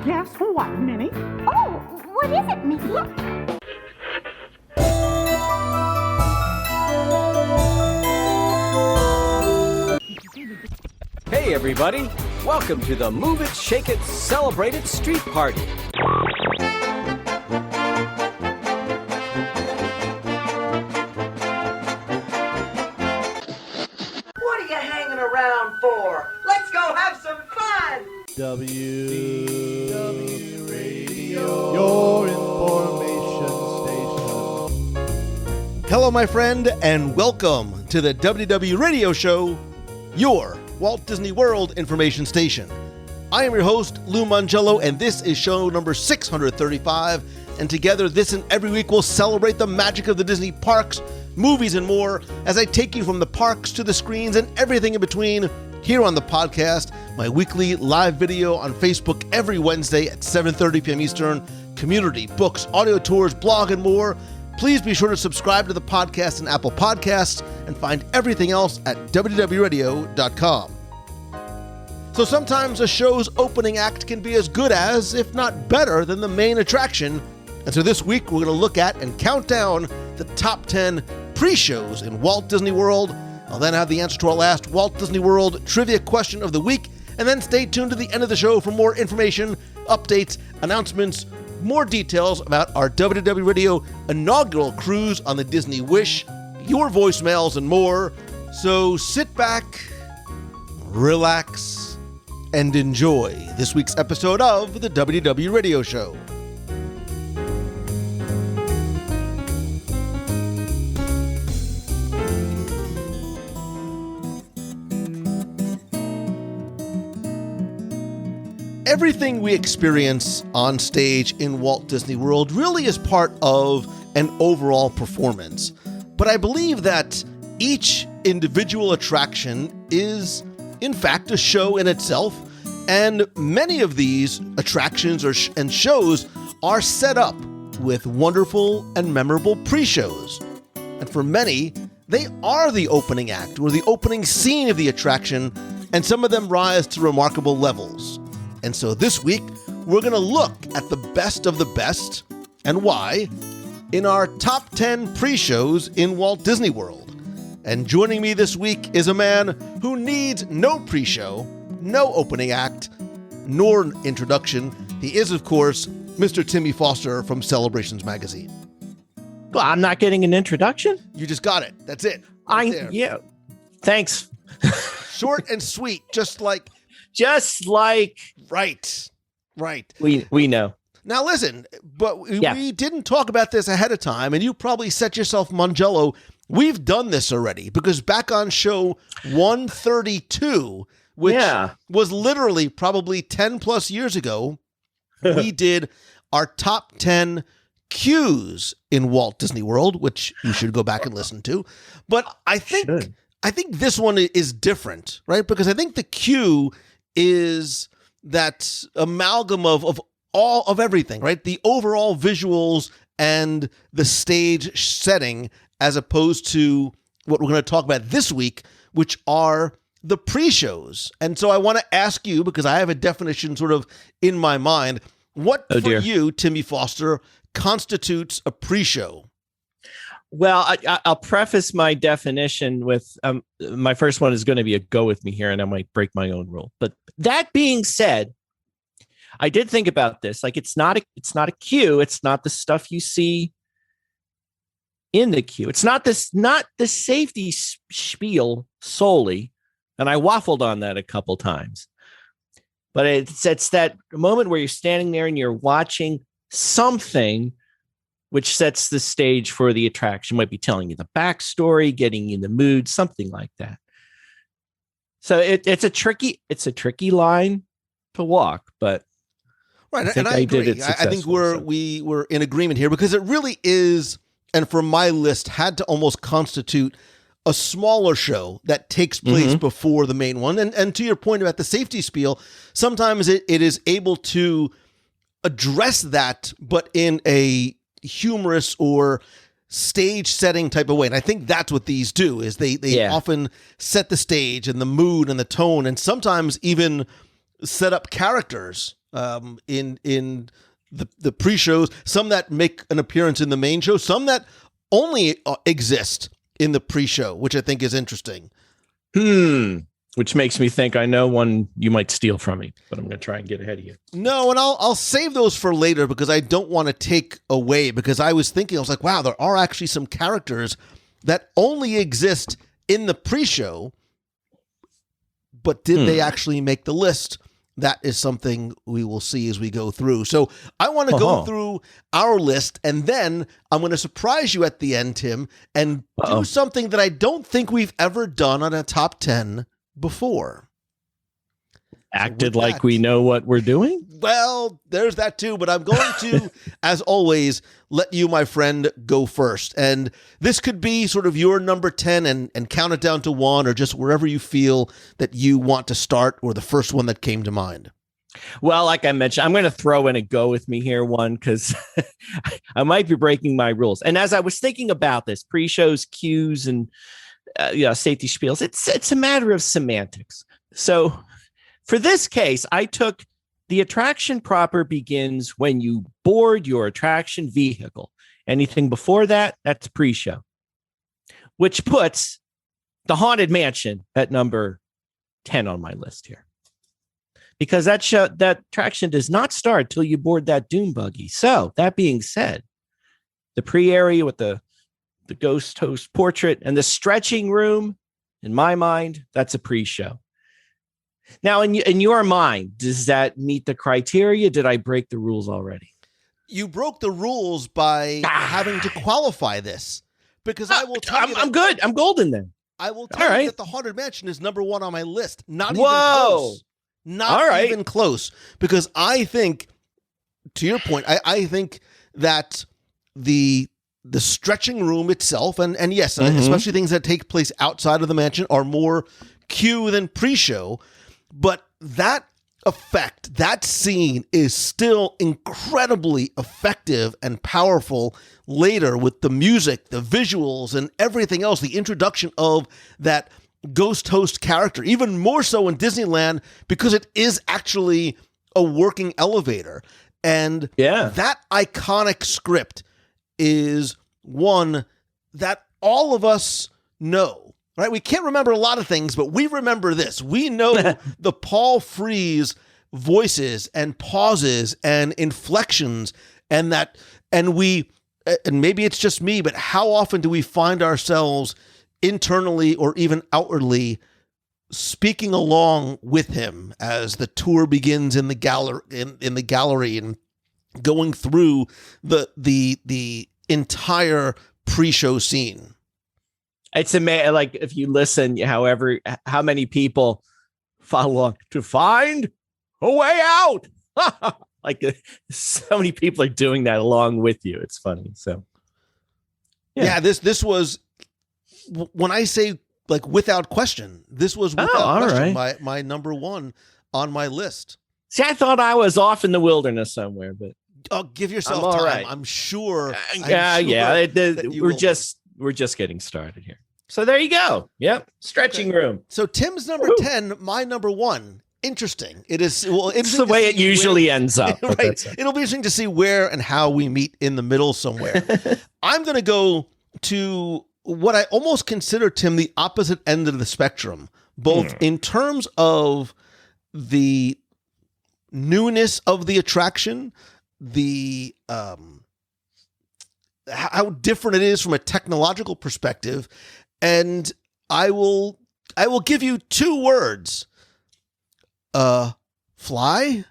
Guess what, Minnie? Oh, what is it, Mickey? Hey everybody, welcome to the Move It, Shake It, Celebrate It Street Party. What are you hanging around for? Let's go have some fun! WDW Radio, your information station. Hello, my friend, and welcome to the WDW Radio Show, your Walt Disney World information station. I am your host, Lou Mongello, and this is show number 635. And together, this and every week, we'll celebrate the magic of the Disney parks, movies, and more as I take you from the parks to the screens and everything in between here on the podcast, my weekly live video on Facebook every Wednesday at 7:30 p.m. Eastern, community, books, audio tours, blog, and more. Please be sure to subscribe to the podcast in Apple Podcasts and find everything else at WDWRadio.com. So sometimes a show's opening act can be as good as, if not better, than the main attraction. And so this week we're going to look at and count down the top 10 pre-shows in Walt Disney World. I'll then have the answer to our last Walt Disney World trivia question of the week. And then stay tuned to the end of the show for more information, updates, announcements, more details about our WDW Radio inaugural cruise on the Disney Wish, your voicemails, and more. So sit back, relax, and enjoy this week's episode of the WDW Radio Show. Everything we experience on stage in Walt Disney World really is part of an overall performance. But I believe that each individual attraction is, in fact, a show in itself, and many of these attractions and shows are set up with wonderful and memorable pre-shows. And for many, they are the opening act or the opening scene of the attraction, and some of them rise to remarkable levels. And so this week, we're going to look at the best of the best and why in our top 10 pre-shows in Walt Disney World. And joining me this week is a man who needs no pre-show, no opening act, nor introduction. He is, of course, Mr. Timmy Foster from Celebrations Magazine. Well, I'm not getting an introduction. You just got it. That's it. Yeah. Thanks. Short and sweet, just like. Right. We know. Now listen, but we didn't talk about this ahead of time, and you probably set yourself, Mongello. We've done this already, because back on show 132, which was literally probably 10 plus years ago, we did our top 10 queues in Walt Disney World, which you should go back and listen to. But I think this one is different, right? Because I think the queue is that amalgam of all of everything, right? The overall visuals and the stage setting, as opposed to what we're going to talk about this week, which are the pre-shows. And so I want to ask you, because I have a definition sort of in my mind, what for you, Timmy Foster, constitutes a pre-show? Well, I'll preface my definition with my first one is going to be a go with me here, and I might break my own rule. But that being said, I did think about this. Like, it's not a queue. It's not the stuff you see in the queue. It's not the safety spiel solely. And I waffled on that a couple times. But it's that moment where you're standing there and you're watching something which sets the stage for the attraction. Might be telling you the backstory, getting you in the mood, something like that. So it's a tricky line to walk, but right. And I agree. I think we were in agreement here, because it really is, and for my list, had to almost constitute a smaller show that takes place before the main one. And to your point about the safety spiel, sometimes it is able to address that, but in a humorous or stage setting type of way. And I think that's what these do, is they often set the stage and the mood and the tone, and sometimes even set up characters in the pre-shows, some that make an appearance in the main show, some that only exist in the pre-show, which I think is interesting. Which makes me think I know one you might steal from me, but I'm going to try and get ahead of you. No, and I'll save those for later because I don't want to take away, because I was like, wow, there are actually some characters that only exist in the pre-show, but did they actually make the list? That is something we will see as we go through. So I want to go through our list, and then I'm going to surprise you at the end, Tim, and do something that I don't think we've ever done on a top 10 before. Acted like we know what we're doing? Well, there's that too, but I'm going to, as always, let you, my friend, go first. And this could be sort of your number 10 and count it down to 1, or just wherever you feel that you want to start, or the first one that came to mind. Well, like I mentioned, I'm going to throw in a go with me here one, because I might be breaking my rules. And as I was thinking about this, pre-shows, cues, and safety spiels, it's a matter of semantics. So for this case, I took the attraction proper begins when you board your attraction vehicle. Anything before that, that's pre-show, which puts the Haunted Mansion at number 10 on my list here, because that attraction does not start till you board that Doom buggy. So that being said, the pre-area with the ghost host portrait and the stretching room, in my mind, that's a pre-show. Now, in your mind, does that meet the criteria? Did I break the rules already? You broke the rules by having to qualify this, because I will tell you I'm good. I'm golden then. I will tell you that the Haunted Mansion is number 1 on my list. Not even close. Not even close. Because I think, to your point, I think that the stretching room itself, and yes, especially things that take place outside of the mansion, are more queue than pre-show. But that effect, that scene, is still incredibly effective and powerful later with the music, the visuals, and everything else. The introduction of that ghost host character, even more so in Disneyland, because it is actually a working elevator. And that iconic script is one that all of us know. Right? We can't remember a lot of things, but we remember this. We know the Paul Frees voices and pauses and inflections, and maybe it's just me, but how often do we find ourselves internally or even outwardly speaking along with him as the tour begins in the gallery and going through the entire pre-show scene? It's amazing. Like, if you listen, how many people follow along to find a way out? Like, so many people are doing that along with you. It's funny. So, this was, when I say like without question, this was without question my number 1 on my list. See, I thought I was off in the wilderness somewhere, but give yourself time. Right. I'm sure. We're just getting started here. So there you go. Yep. Stretching room. So Tim's number 10, my number 1. Interesting. It is. Well, it's the way it usually ends up. Right. It'll be interesting to see where and how we meet in the middle somewhere. I'm going to go to what I almost consider, Tim, the opposite end of the spectrum, both in terms of the newness of the attraction, the how different it is from a technological perspective, and I will give you 2 words. Flight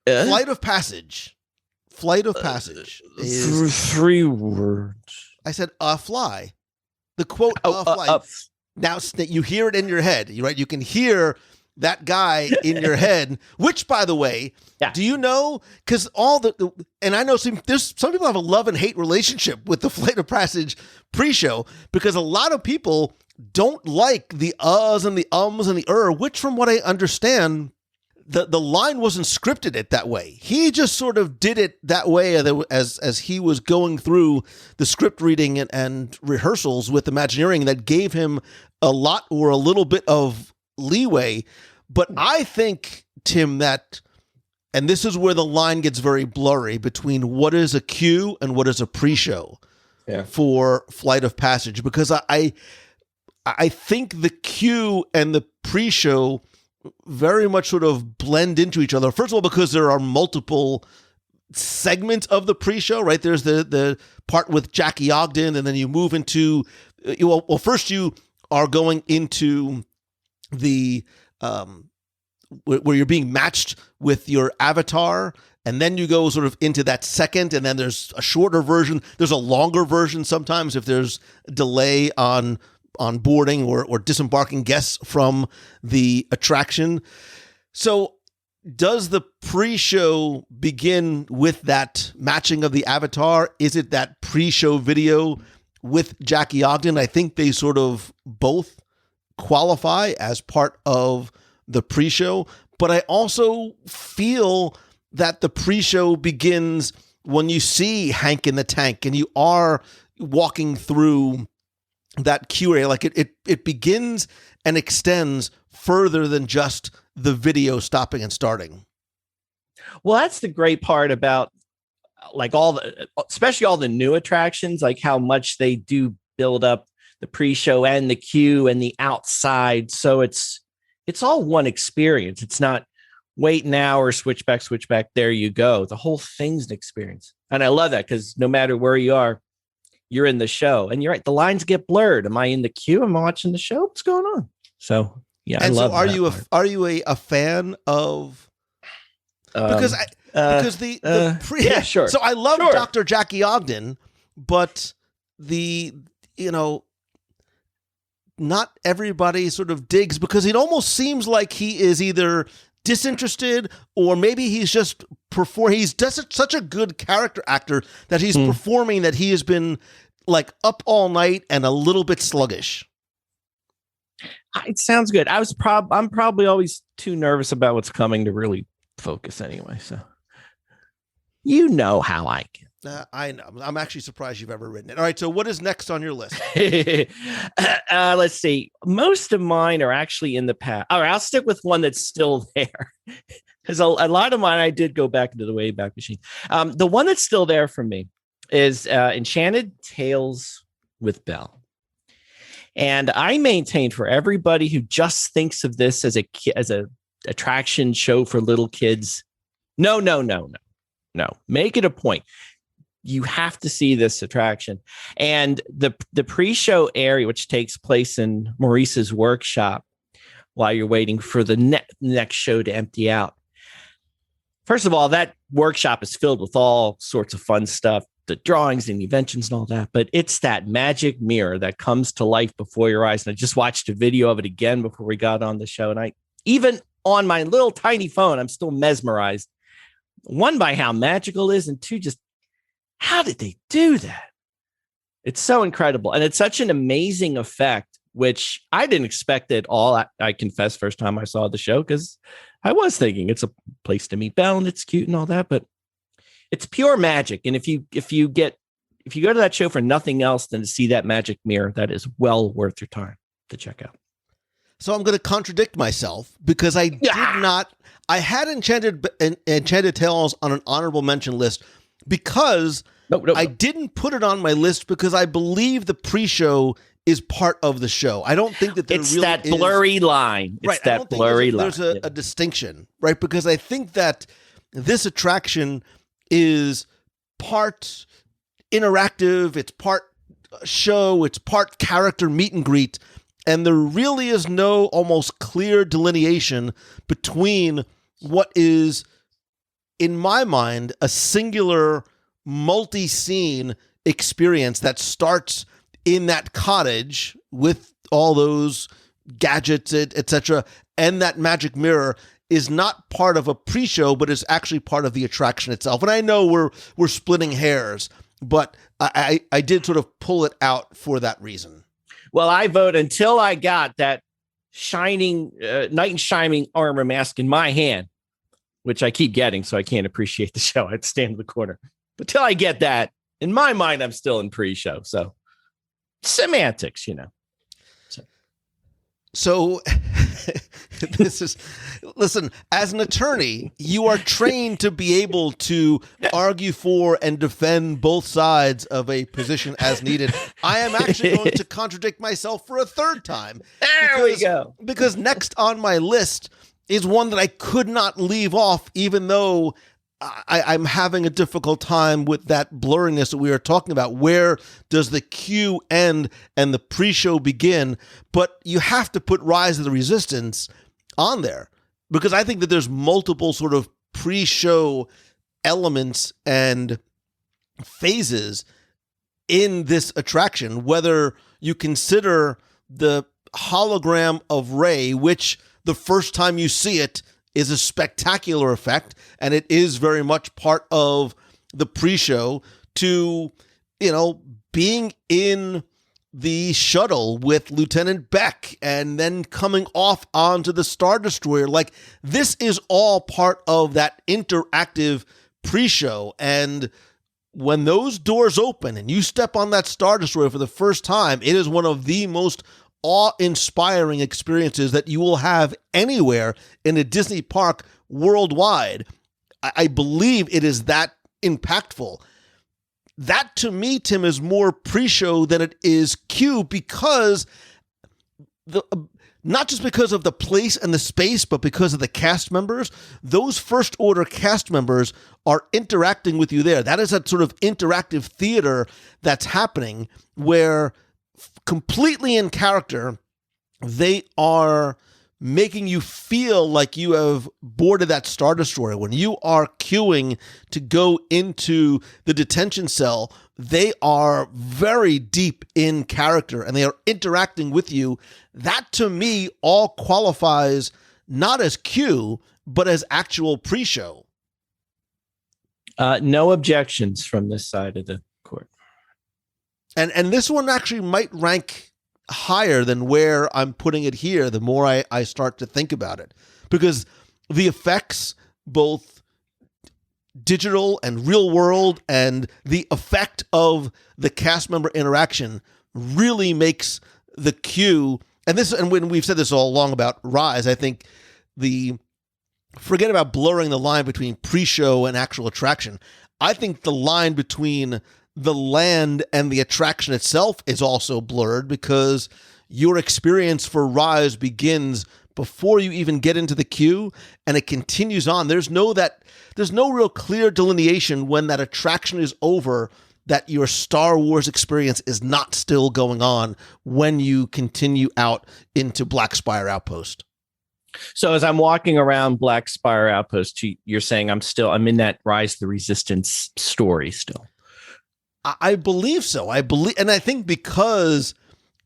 of Passage. Flight of Passage is 3 words. I said fly. The quote flight. Now you hear it in your head, right? You can hear that guy in your head, which, by the way, do you know? Because and I know some people have a love and hate relationship with the Flight of Passage pre-show, because a lot of people don't like the uhs and the ums and the which, from what I understand, the line wasn't scripted it that way. He just sort of did it that way as he was going through the script reading and rehearsals with Imagineering, that gave him a lot or a little bit of leeway. But I think, Tim, that and this is where the line gets very blurry between what is a queue and what is a pre-show for Flight of Passage, because I think the queue and the pre-show very much sort of blend into each other. First of all, because there are multiple segments of the pre-show, right? There's the part with Jackie Ogden, and then you move into, well, first you are going into the, where you're being matched with your avatar, and then you go sort of into that second, and then there's a shorter version. There's a longer version sometimes if there's a delay on boarding or disembarking guests from the attraction. So does the pre-show begin with that matching of the avatar? Is it that pre-show video with Jackie Ogden? I think they sort of both qualify as part of the pre-show, but I also feel that the pre-show begins when you see Hank in the tank and you are walking through that queue area. Like it begins and extends further than just the video stopping and starting. Well, that's the great part about like especially all the new attractions, like how much they do build up the pre-show and the queue and the outside. So it's all one experience. It's not wait an hour, switch back, there you go. The whole thing's an experience. And I love that because no matter where you are, you're in the show. And you're right, the lines get blurred. Am I in the queue? Am I watching the show? What's going on? So yeah, and I love that. Are you a fan of because the pre yeah, sure. So I love Dr. Jackie Ogden, but not everybody sort of digs, because it almost seems like he is either disinterested or maybe he's just he's just such a good character actor that he's performing that he has been like up all night and a little bit sluggish. It sounds good. I'm probably always too nervous about what's coming to really focus anyway. So you know how I get. I know. I'm actually surprised you've ever written it. All right. So what is next on your list? Let's see. Most of mine are actually in the past. All right. I'll stick with one that's still there. Because a lot of mine, I did go back into the Wayback Machine. The one that's still there for me is Enchanted Tales with Belle. And I maintain for everybody who just thinks of this as a attraction show for little kids, no. Make it a point. You have to see this attraction. And the pre-show area, which takes place in Maurice's workshop while you're waiting for the next show to empty out. First of all, that workshop is filled with all sorts of fun stuff, the drawings and inventions and all that, but it's that magic mirror that comes to life before your eyes. And I just watched a video of it again before we got on the show. And even on my little tiny phone, I'm still mesmerized. One, by how magical it is, and two, just how did they do that? It's so incredible. And it's such an amazing effect, which I didn't expect at all. I confess, first time I saw the show, because I was thinking it's a place to meet Belle and it's cute and all that, but it's pure magic. And if you go to that show for nothing else than to see that magic mirror, that is well worth your time to check out. So I'm going to contradict myself, because I had Enchanted Tales on an honorable mention list, because I didn't put it on my list because I believe the pre-show is part of the show. I don't think that it's that blurry line. It's right, that blurry line. There's a distinction, right? Because I think that this attraction is part interactive, it's part show, it's part character meet and greet, and there really is no almost clear delineation between what is, in my mind, a singular multi-scene experience that starts in that cottage with all those gadgets, etc., and that magic mirror is not part of a pre-show, but is actually part of the attraction itself. And I know we're splitting hairs, but I did sort of pull it out for that reason. Well, I vote until I got that shining knight in shining armor mask in my hand, which I keep getting, so I can't appreciate the show. I'd stand in the corner. But till I get that, in my mind, I'm still in pre-show. So semantics, So Listen, as an attorney, you are trained to be able to argue for and defend both sides of a position as needed. I am actually going to contradict myself for a third time. There we go. Because next on my list is one that I could not leave off, even though I'm having a difficult time with that blurriness that we are talking about. Where does the queue end and the pre-show begin? But you have to put Rise of the Resistance on there, because I think that there's multiple sort of pre-show elements and phases in this attraction, whether you consider the hologram of Rey, which the first time you see it is a spectacular effect, and it is very much part of the pre-show, to, being in the shuttle with Lieutenant Beck and then coming off onto the Star Destroyer. Like, this is all part of that interactive pre-show. And when those doors open and you step on that Star Destroyer for the first time, it is one of the most awe-inspiring experiences that you will have anywhere in a Disney park worldwide. I believe it is that impactful. That, to me, Tim, is more pre-show than it is queue, because not just because of the place and the space, but because of the cast members. Those first order cast members are interacting with you there. That is a sort of interactive theater that's happening, where completely in character, they are making you feel like you have boarded that Star Destroyer. When you are queuing to go into the detention cell, they are very deep in character and they are interacting with you. That, to me, all qualifies not as queue, but as actual pre-show. No objections from this side of the court. And this one actually might rank higher than where I'm putting it here the more I start to think about it, because the effects, both digital and real world, and the effect of the cast member interaction really makes the queue. And when we've said this all along about Rise, I think forget about blurring the line between pre-show and actual attraction. I think the line between the land and the attraction itself is also blurred, because your experience for Rise begins before you even get into the queue, and it continues on. There's no real clear delineation when that attraction is over, that your Star Wars experience is not still going on when you continue out into Black Spire Outpost. So as I'm walking around Black Spire Outpost, you're saying I'm in that Rise of the Resistance story still. I believe so. And I think because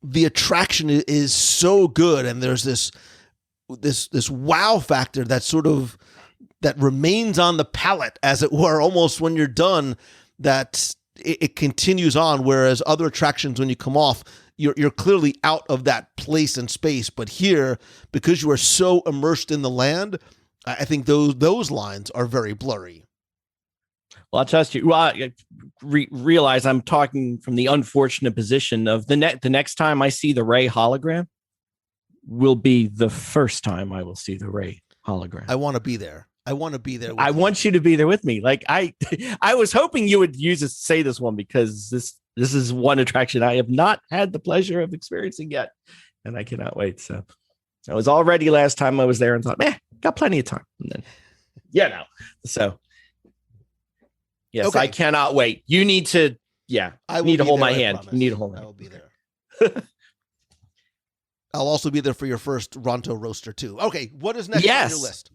the attraction is so good, and there's this wow factor that remains on the palate, as it were, almost when you're done, that it continues on. Whereas other attractions, when you come off, you're clearly out of that place and space. But here, because you are so immersed in the land, I think those lines are very blurry. Well, I'll trust you. Well, I realize I'm talking from the unfortunate position of the next time I see the Rey hologram will be the first time I will see the Rey hologram. I want to be there. I want to be there. I want you to be there with me. Like I was hoping you would say this one, because this is one attraction I have not had the pleasure of experiencing yet, and I cannot wait. So I was all ready last time I was there and thought, got plenty of time. And then, so. Yes, okay. I cannot wait. You need to, I need to hold my hand. You need to hold my hand. I will be there. I'll also be there for your first Ronto roaster too. Okay, what is next on your list?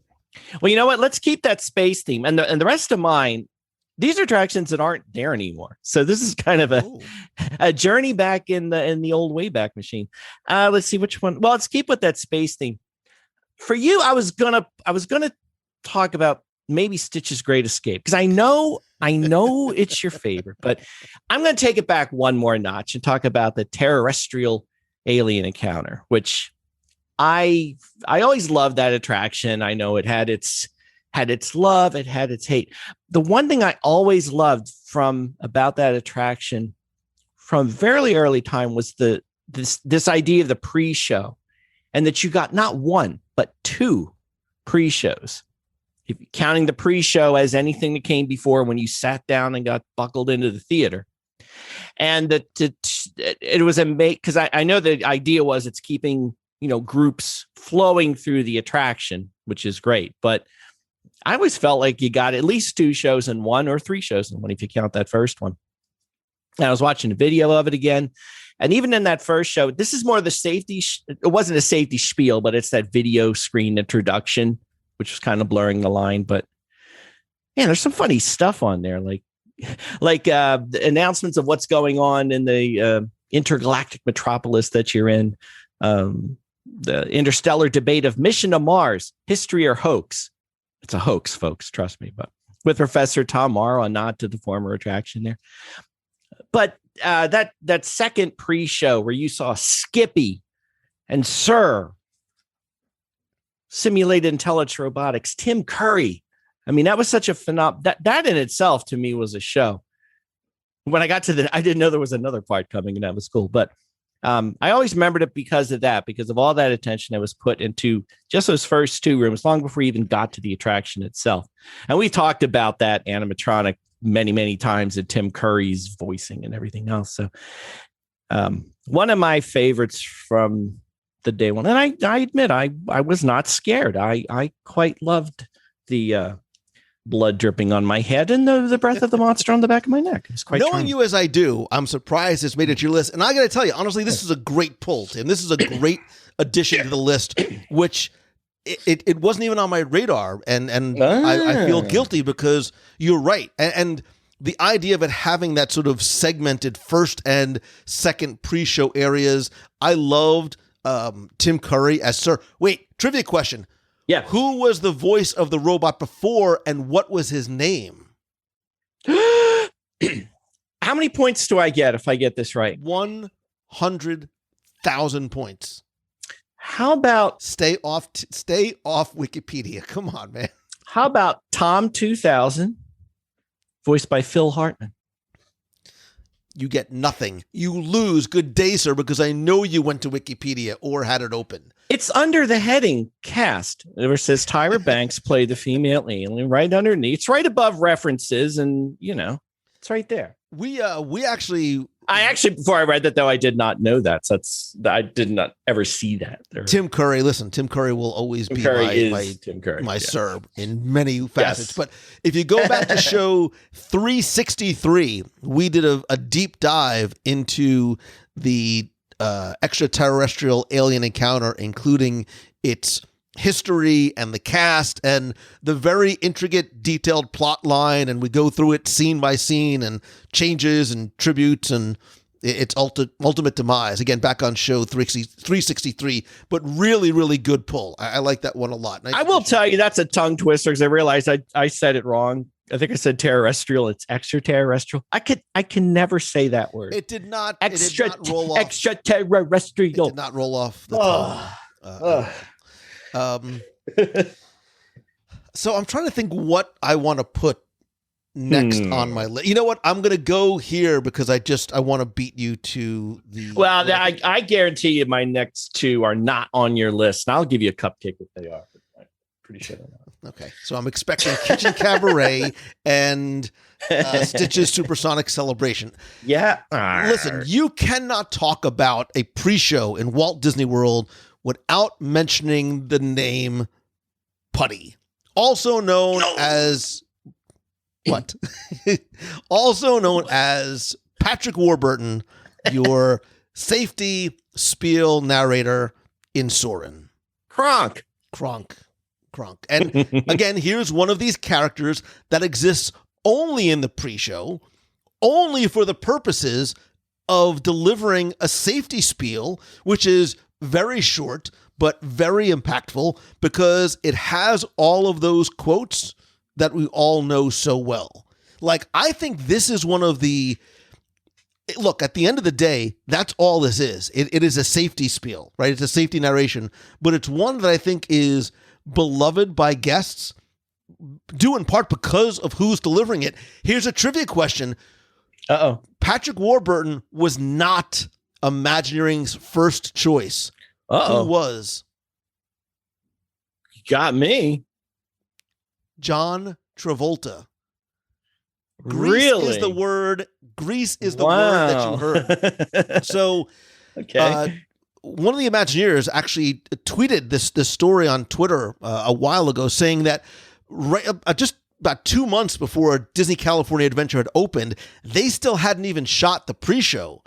Well, you know what? Let's keep that space theme. And the rest of mine, these are attractions that aren't there anymore. So this is kind of a journey back in the old Wayback Machine. Let's see which one. Well, let's keep with that space theme. For you, I was gonna talk about maybe Stitch's Great Escape, because I know it's your favorite, but I'm going to take it back one more notch and talk about the terrestrial alien encounter, which I always loved that attraction. I know it had its love, it had its hate. The one thing I always loved about that attraction from very early time was this idea of the pre-show and that you got not one, but two pre-shows. If counting the pre-show as anything that came before when you sat down and got buckled into the theater. And that it was because I know the idea was it's keeping, groups flowing through the attraction, which is great. But I always felt like you got at least two shows in one or three shows in one, if you count that first one. And I was watching a video of it again. And even in that first show, this is more of the safety. It wasn't a safety spiel, but it's that video screen introduction, which was kind of blurring the line. But man, there's some funny stuff on there, like the announcements of what's going on in the intergalactic metropolis that you're in, the interstellar debate of mission to Mars, history or hoax. It's a hoax, folks, trust me. But with Professor Tom Morrow, a nod to the former attraction there. But that second pre-show where you saw Skippy and Sir, simulated intelligence robotics, Tim Curry. I mean, that was such a phenomenon. That in itself to me was a show. When I got to I didn't know there was another part coming, and that was cool. But I always remembered it because of all that attention that was put into just those first two rooms, long before we even got to the attraction itself. And we talked about that animatronic many, many times, and Tim Curry's voicing and everything else. So one of my favorites from the day one, and I admit I was not scared. I quite loved the blood dripping on my head and the breath of the monster on the back of my neck. It's quite knowing charming. you as I do, I'm surprised it's made it to your list. And I got to tell you, honestly, this is a great pull, Tim. This is a great addition to the list, which it wasn't even on my radar. And I feel guilty because you're right. And the idea of it having that sort of segmented first and second pre-show areas, I loved Tim Curry as Sir. Wait, trivia question. Yeah. Who was the voice of the robot before, and what was his name? How many points do I get if I get this right? 100,000 points. How about stay off Wikipedia? Come on, man. How about Tom 2000, voiced by Phil Hartman? You get nothing. You lose. Good day, sir, because I know you went to Wikipedia or had it open. It's under the heading cast. It says Tyra Banks played the female alien right underneath. It's right above references, and it's right there. I actually, before I read that, though, I did not know that. So I did not ever see that. Tim Curry, listen, Tim Curry will always be my sir in many facets. Yes. But if you go back to show 363, we did a deep dive into the extraterrestrial alien encounter, including its history and the cast and the very intricate, detailed plot line, and we go through it scene by scene and changes and tributes and its ultimate demise. Again, back on show 363, but really, really good pull. I like that one a lot. I will tell you that's a tongue twister because I realized I said it wrong. I think I said terrestrial. It's extraterrestrial. I can never say that word. It did not. Extraterrestrial. It did not roll off the tongue. So I'm trying to think what I want to put next on my list. You know what? I'm going to go here because I want to beat you to the. Well, I guarantee you my next two are not on your list. And I'll give you a cupcake if they are. I'm pretty sure they're not. Okay. So I'm expecting Kitchen Cabaret and Stitch's Supersonic Celebration. Yeah. Listen, you cannot talk about a pre-show in Walt Disney World without mentioning the name Putty, also known as what? Also known as Patrick Warburton, your safety spiel narrator in Soarin'. Kronk. And again, here's one of these characters that exists only in the pre-show, only for the purposes of delivering a safety spiel, which is very short, but very impactful because it has all of those quotes that we all know so well. Like, I think this is one of the... Look, at the end of the day, that's all this is. It is a safety spiel, right? It's a safety narration, but it's one that I think is beloved by guests, due in part because of who's delivering it. Here's a trivia question. Uh-oh. Patrick Warburton was not Imagineering's first choice Uh-oh. who was Got me. John Travolta. Grease Really? is the word. Grease is the word that you heard. So, okay. One of the Imagineers actually tweeted this story on Twitter a while ago, saying that just about 2 months before Disney California Adventure had opened, they still hadn't even shot the pre-show.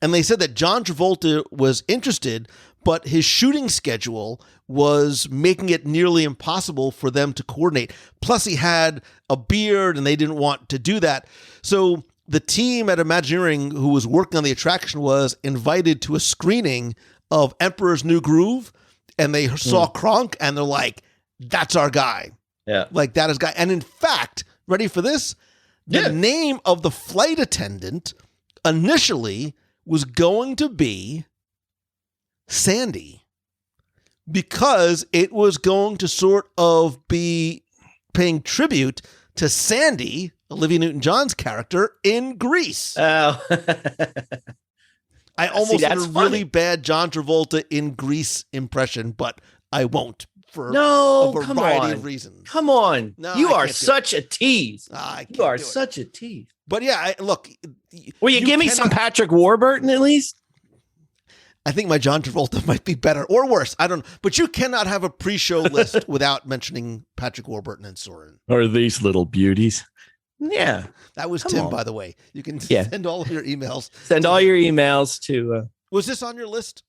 And they said that John Travolta was interested, but his shooting schedule was making it nearly impossible for them to coordinate. Plus, he had a beard, and they didn't want to do that. So the team at Imagineering who was working on the attraction was invited to a screening of Emperor's New Groove, and they saw Kronk, and they're like, that's our guy. Yeah. Like, that is guy. And in fact, ready for this? The name of the flight attendant initially was going to be Sandy, because it was going to sort of be paying tribute to Sandy, Olivia Newton-John's character, in Grease. Oh. I almost did a that's really funny. bad John Travolta in Grease impression, but I won't for No, a come variety on. of reasons. Come on. No, You I are can't do such a tease. I can't You are do it. such a tease. But yeah, look. Will you give me some cannot- Patrick Warburton at least? I think my John Travolta might be better or worse. I don't know. But you cannot have a pre-show list without mentioning Patrick Warburton and Soren. Or these little beauties? Yeah. That was Come Tim, on. by the way. You can Yeah. send all of your emails. Send all your emails to. Was this on your list?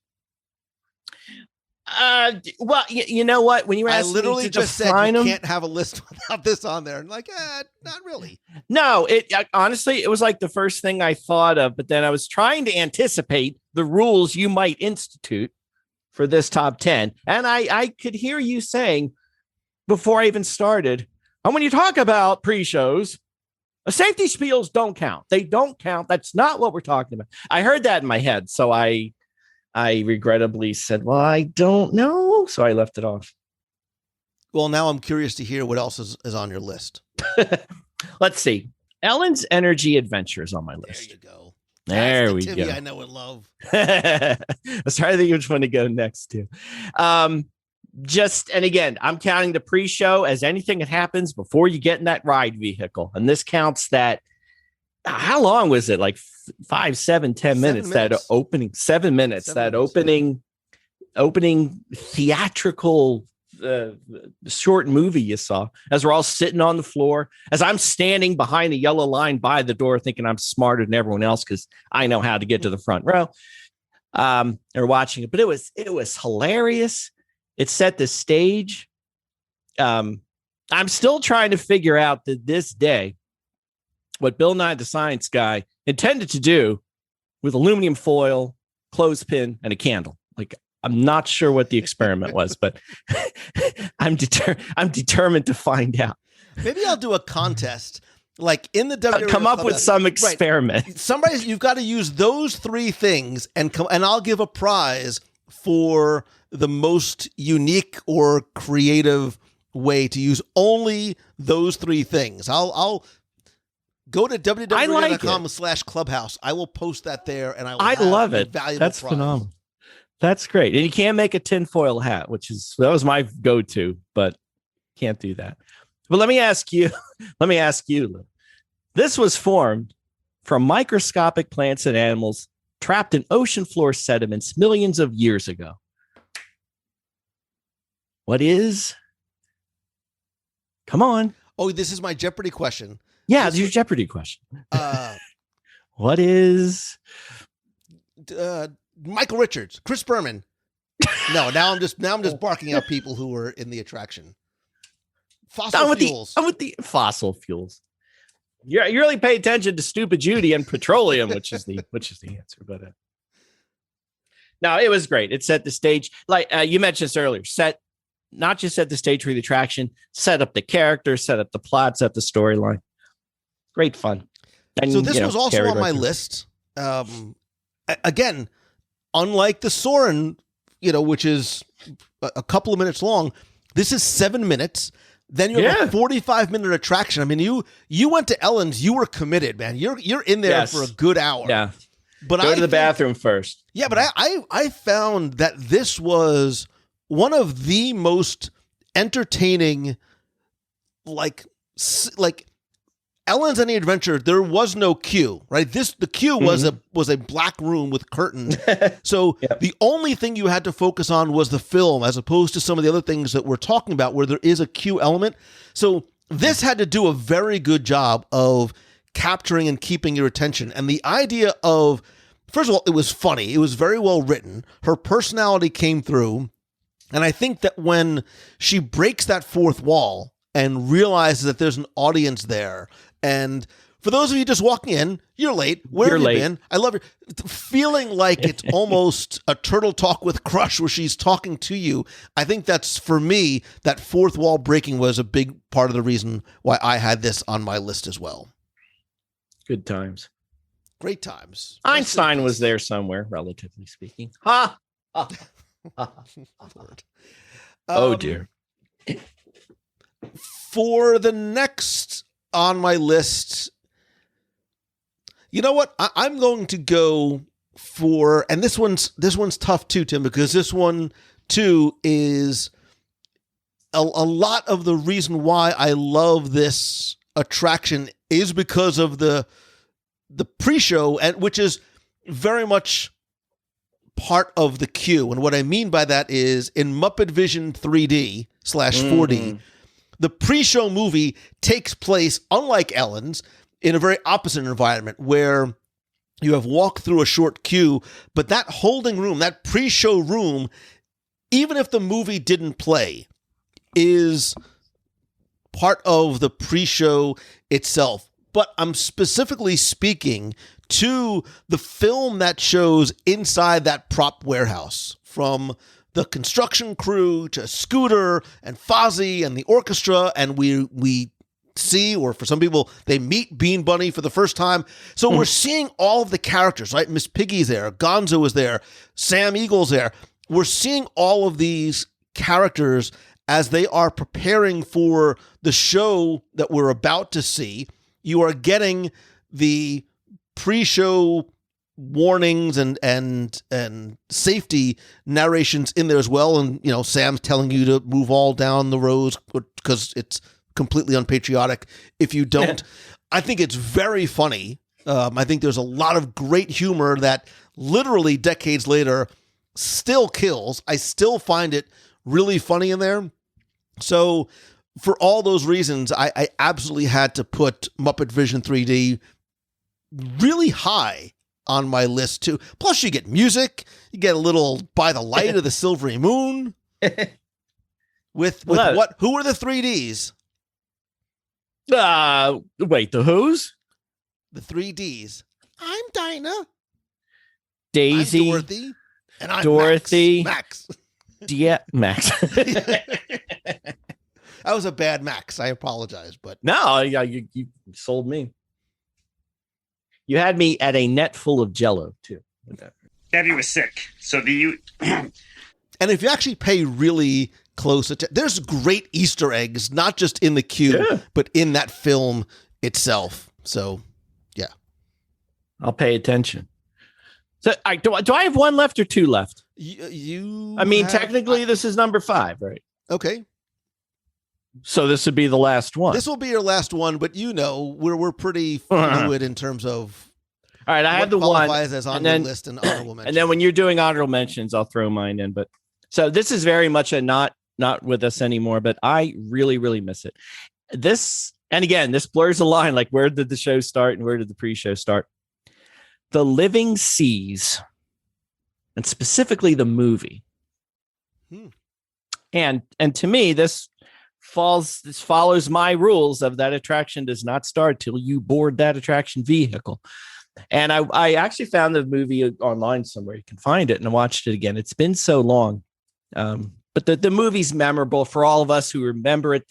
Well, you know what? When you were I asking literally me to just said define you them, can't have a list without this on there. And like, not really. no, honestly, it was like the first thing I thought of, but then I was trying to anticipate the rules you might institute for this top 10. And I could hear you saying before I even started, and when you talk about pre-shows, safety spiels don't count. They don't count. That's not what we're talking about. I heard that in my head. So I regrettably said, well, I don't know. So I left it off. Well, now I'm curious to hear what else is on your list. Let's see. Ellen's Energy Adventure is on my There list. you go. There That's the we Timmy go. I know and love. I was trying to think which one to go next to. And again, I'm counting the pre-show as anything that happens before you get in that ride vehicle. And this counts that. How long was it? Like 5, 7, 10 minutes. 7 minutes. That opening 7 minutes. 7 That minutes. opening theatrical short movie you saw as we're all sitting on the floor, as I'm standing behind the yellow line by the door thinking I'm smarter than everyone else because I know how to get to the front row. Or watching it, but it was hilarious. It set the stage. I'm still trying to figure out to this day what Bill Nye the Science Guy intended to do with aluminum foil, clothespin, and a candle. Like, I'm not sure what the experiment was, but I'm determined to find out. Maybe I'll do a contest. Like in the WWE Come up with Clubhouse. some Right. experiment. You've got to use those 3 things and I'll give a prize for the most unique or creative way to use only those 3 things. I'll go to www.com/clubhouse. I will post that there, and I love it. Valuable That's prize. phenomenal. That's great. And you can't make a tinfoil hat, that was my go-to, but can't do that. But let me ask you, Lou. This was formed from microscopic plants and animals trapped in ocean floor sediments millions of years ago. What is? Come on. Oh, this is my Jeopardy question. Yeah, it's your Jeopardy question. Uh, What is? Michael Richards, Chris Berman. No, now I'm just barking out people who were in the attraction. Fossil fuels. I'm with the fossil fuels. You really pay attention to Stupid Judy and petroleum, which is the answer. But no, it was great. It set the stage, like you mentioned this earlier. Not just set the stage for the attraction, set up the characters, set up the plot, set up the storyline. Great fun. And, So this was also carried on my right through. list. Again, unlike the Soarin', which is a couple of minutes long, this is 7 minutes. Then you have a 45-minute attraction. I mean, you went to Ellen's, you were committed, man. You're in there Yes. for a good hour. Yeah. But Go to the bathroom first. Yeah, but I found that this was one of the most entertaining, like Ellen's Any Adventure. There was no queue, right? The queue was a black room with curtains. So the only thing you had to focus on was the film, as opposed to some of the other things that we're talking about, where there is a queue element. So this had to do a very good job of capturing and keeping your attention. And the idea of, first of all, it was funny. It was very well written. Her personality came through. And I think that when she breaks that fourth wall and realizes that there's an audience there, and for those of you just walking in, you're late. Where have you been? I love you. Feeling like it's almost a Turtle Talk with Crush where she's talking to you. I think that's, for me, that fourth wall breaking was a big part of the reason why I had this on my list as well. Good times. Great times. Einstein was there somewhere, relatively speaking. Ha! Oh, dear. For the next on my list, you know what? I'm going to go for, and this one's tough too, Tim, because this one too is a lot of the reason why I love this attraction is because of the pre-show, and which is very much part of the queue. And what I mean by that is in Muppet Vision 3D / 4D, the pre-show movie takes place, unlike Ellen's, in a very opposite environment where you have walked through a short queue, but that holding room, that pre-show room, even if the movie didn't play, is part of the pre-show itself. But I'm specifically speaking to the film that shows inside that prop warehouse, from the construction crew to Scooter and Fozzie and the orchestra, and we see, or for some people, they meet Bean Bunny for the first time. So we're seeing all of the characters, right? Miss Piggy's there, Gonzo is there, Sam Eagle's there. We're seeing all of these characters as they are preparing for the show that we're about to see. You are getting the pre-show warnings and safety narrations in there as well. And, you know, Sam's telling you to move all down the roads because it's completely unpatriotic if you don't. I think it's very funny. I think there's a lot of great humor that literally decades later still kills. I still find it really funny in there. So for all those reasons, I absolutely had to put Muppet Vision 3D really high on my list too. Plus you get music, you get a little By the Light of the Silvery Moon with what? Who are the 3Ds? Wait, the who's? The 3Ds. I'm Dinah. Daisy. I'm Dorothy. And I'm Dorothy. Max. Yeah, Max. That was a bad Max. I apologize, but no, you sold me. You had me at a net full of Jello too. Debbie was sick, so do you? And if you actually pay really close attention, there's great Easter eggs, not just in the queue, but in that film itself. So, yeah, I'll pay attention. So, do I have one left or two left? You I mean, technically, this is number 5, right? Okay. So this would be the last one. This will be your last one, but you know we're pretty fluid in terms of. All right, I have the one as on the list and honorable mentions. And then when you're doing honorable mentions, I'll throw mine in. But so this is very much a not with us anymore, but I really, really miss it. This, and again, this blurs the line. Like, where did the show start and where did the pre-show start? The Living Seas, and specifically the movie. And to me, this follows my rules of that attraction does not start till you board that attraction vehicle. And I actually found the movie online somewhere. You can find it, and I watched it again. It's been so long. But the movie's memorable for all of us who remember it.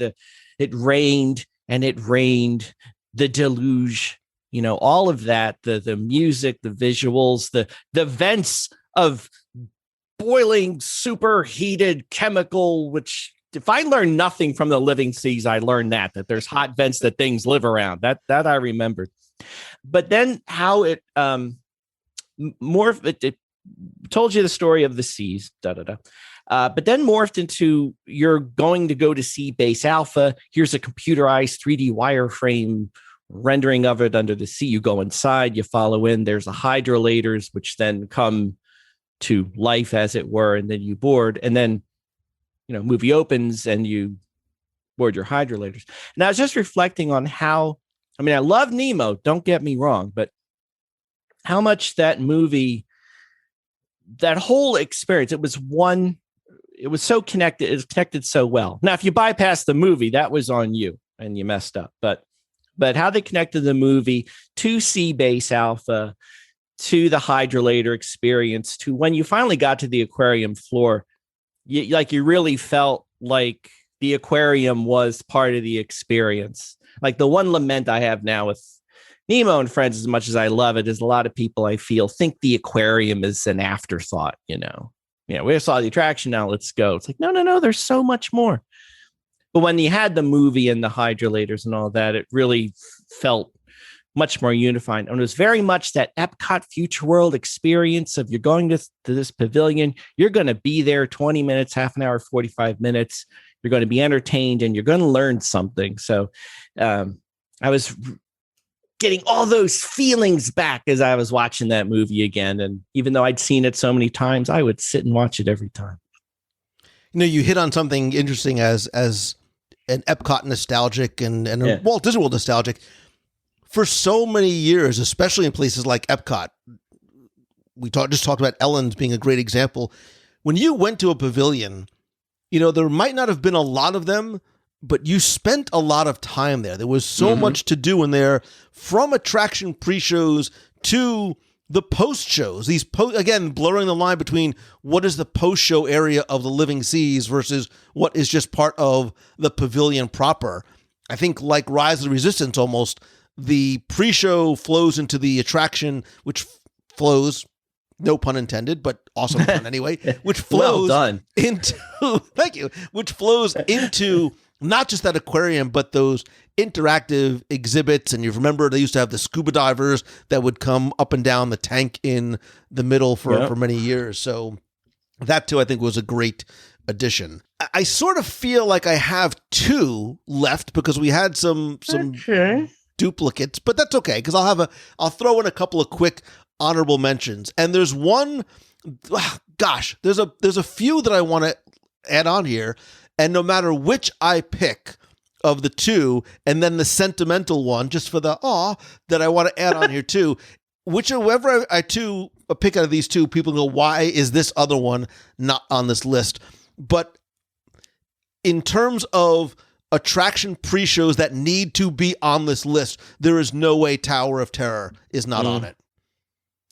It rained and it rained, the deluge, you know, all of that, the music, the visuals, the vents of boiling, superheated chemical, which if I learned nothing from the Living Seas, I learned that there's hot vents that things live around. That I remembered. But then how it it told you the story of the seas, but then morphed into you're going to go to see Base Alpha. Here's a computerized 3D wireframe rendering of it under the sea. You go inside, you follow in. There's the hydrolators, which then come to life, as it were, and then you board. And then, movie opens and you board your hydrolators. And I was just reflecting on how, I love Nemo, don't get me wrong, but how much that movie, that whole experience, it was so connected. It was connected so well. Now, if you bypass the movie, that was on you and you messed up. But how they connected the movie to Sea Base Alpha, to the hydrolator experience, to when you finally got to the aquarium floor, you really felt like the aquarium was part of the experience. Like the one lament I have now with Nemo and Friends, as much as I love it, is a lot of people I feel think the aquarium is an afterthought. We saw the attraction, now let's go. It's like, no, there's so much more. But when you had the movie and the hydrolators and all that, it really felt much more unified. And it was very much that Epcot Future World experience of you're going to this pavilion, you're going to be there 20 minutes, half an hour, 45 minutes. You're going to be entertained and you're going to learn something. So I was getting all those feelings back as I was watching that movie again. And even though I'd seen it so many times, I would sit and watch it every time. You hit on something interesting as an Epcot nostalgic and a Walt Disney World nostalgic. For so many years, especially in places like Epcot, we just talked about Ellen's being a great example. When you went to a pavilion, there might not have been a lot of them, but you spent a lot of time there. There was so much to do in there, from attraction pre-shows to the post-shows. These again, blurring the line between what is the post-show area of the Living Seas versus what is just part of the pavilion proper. I think like Rise of the Resistance, almost, the pre-show flows into the attraction, which flows, no pun intended, but awesome pun anyway, which flows into, thank you, which flows into not just that aquarium, but those interactive exhibits. And you remember they used to have the scuba divers that would come up and down the tank in the middle for many years. So that too, I think, was a great addition. I sort of feel like I have two left because we had some duplicates, but that's okay because I'll throw in a couple of quick honorable mentions. And there's one, there's a few that I want to add on here. And no matter which I pick of the two, and then the sentimental one, just for the that I want to add on here too, whichever I pick out of these two, people go, why is this other one not on this list? But in terms of attraction pre-shows that need to be on this list, there is no way Tower of Terror is not on it.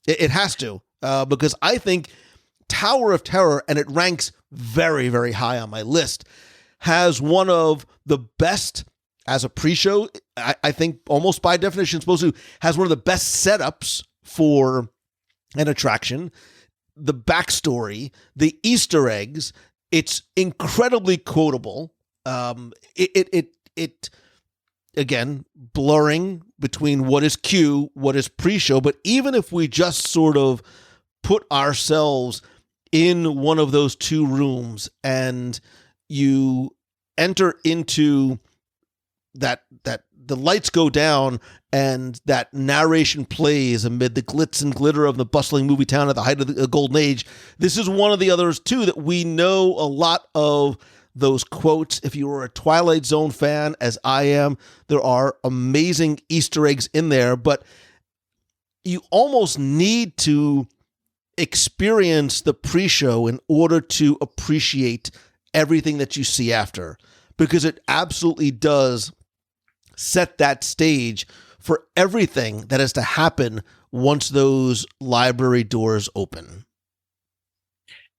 It has to, because I think Tower of Terror, and it ranks very, very high on my list, has one of the best, as a pre-show, I think almost by definition supposed to, has one of the best setups for an attraction, the backstory, the Easter eggs. It's incredibly quotable. It again, blurring between what is queue, what is pre-show, but even if we just sort of put ourselves in one of those two rooms and you enter into that the lights go down and that narration plays amid the glitz and glitter of the bustling movie town at the height of the golden age. This is one of the others too that we know a lot of those quotes. If you were a Twilight Zone fan, as I am, there are amazing Easter eggs in there, but you almost need to experience the pre-show in order to appreciate everything that you see after, because it absolutely does set that stage for everything that has to happen once those library doors open.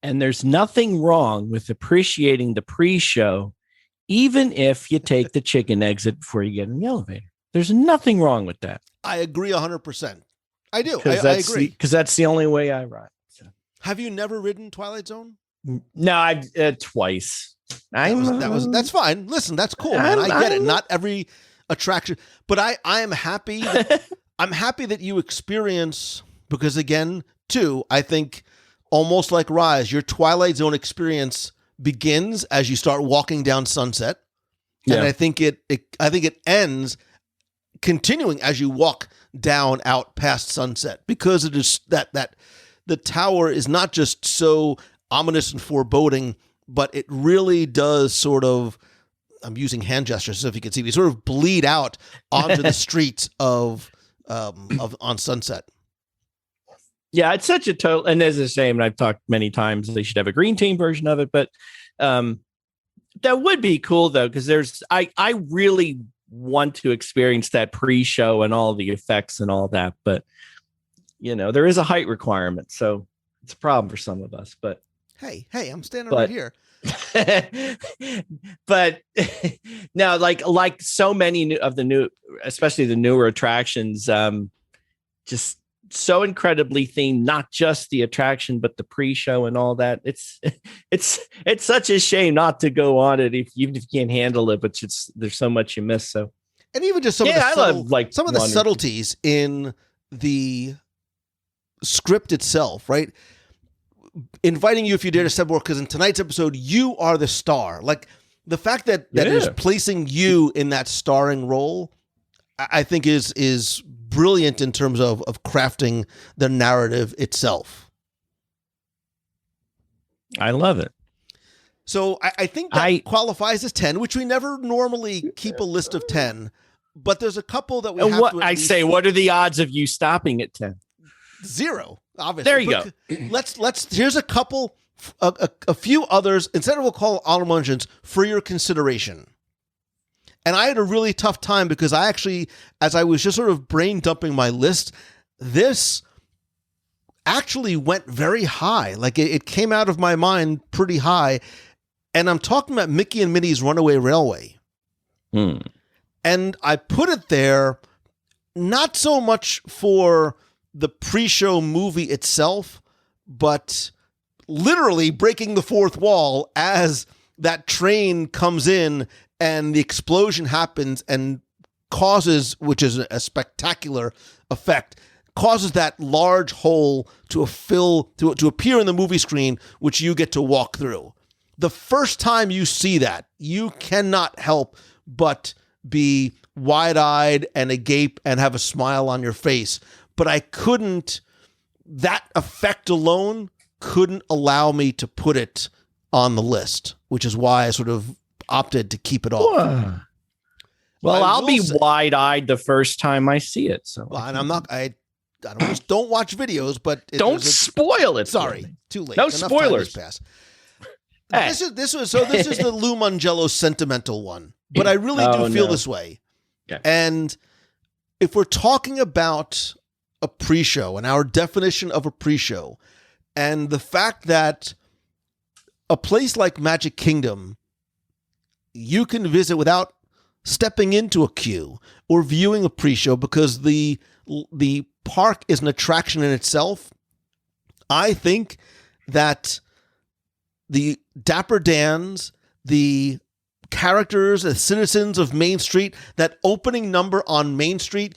And there's nothing wrong with appreciating the pre-show, even if you take the chicken exit before you get in the elevator. There's nothing wrong with that. I agree 100%. I do. I agree. Because that's the only way I ride. So. Have you never ridden Twilight Zone? No, I've twice. That's fine. Listen, that's cool, man. I get it. Not every attraction, but I am happy. I'm happy that you experience, because again, too. I think almost like Rise, your Twilight Zone experience begins as you start walking down Sunset. And I think it ends continuing as you walk down out past Sunset, because it is that the tower is not just so ominous and foreboding, but it really does sort of, I'm using hand gestures so if you can see me, sort of bleed out onto the streets of on Sunset. Yeah, it's such a total, and there's a shame, and I've talked many times, they should have a green team version of it, but that would be cool though, because I really want to experience that pre-show and all the effects and all that, but there is a height requirement, so it's a problem for some of us. But hey, I'm standing right here. But now, like so many of the new, especially the newer attractions, just so incredibly themed, not just the attraction, but the pre-show and all that. It's such a shame not to go on it even if you can't handle it, but there's so much you miss. So, and even just some of the subtleties in the script itself, right? Inviting you, if you dare to step forward, because in tonight's episode, you are the star. Like the fact that is placing you in that starring role, I think is brilliant in terms of crafting the narrative itself. I love it. So I think that qualifies as 10, which we never normally keep a list of 10, but there's a couple that we have to what are the odds of you stopping at 10? 0, obviously. There you go. Here's a couple, a few others, instead we'll call honorable mentions, for your consideration. And I had a really tough time because I actually, as I was just sort of brain dumping my list, this actually went very high. Like it came out of my mind pretty high. And I'm talking about Mickey and Minnie's Runaway Railway. And I put it there not so much for the pre-show movie itself, but literally breaking the fourth wall as that train comes in and the explosion happens and causes, which is a spectacular effect, causes that large hole to appear in the movie screen, which you get to walk through. The first time you see that, you cannot help but be wide-eyed and agape and have a smile on your face. But that effect alone couldn't allow me to put it on the list, which is why I sort of opted to keep it off. Well, I'll be wide-eyed the first time I see it. So, and I'm not. I don't watch videos, but don't spoil it. Sorry, too late. No spoilers. Hey. This is the Lou Mongello sentimental one, but I really do feel this way. Yeah. And if we're talking about a pre-show and our definition of a pre-show, and the fact that a place like Magic Kingdom you can visit without stepping into a queue or viewing a pre-show because the park is an attraction in itself, I think that the Dapper Dans, the characters, the citizens of Main Street, that opening number on Main Street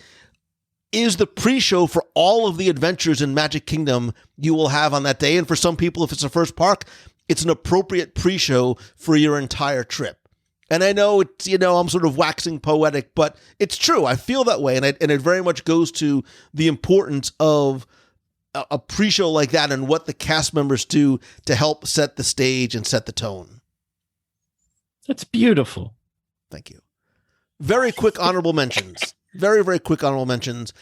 is the pre-show for all of the adventures in Magic Kingdom you will have on that day. And for some people, if it's the first park, it's an appropriate pre-show for your entire trip. And I know it's, I'm sort of waxing poetic, but it's true. I feel that way. And it very much goes to the importance of a pre-show like that and what the cast members do to help set the stage and set the tone. That's beautiful. Thank you. Very quick honorable mentions. Very, very quick honorable mentions.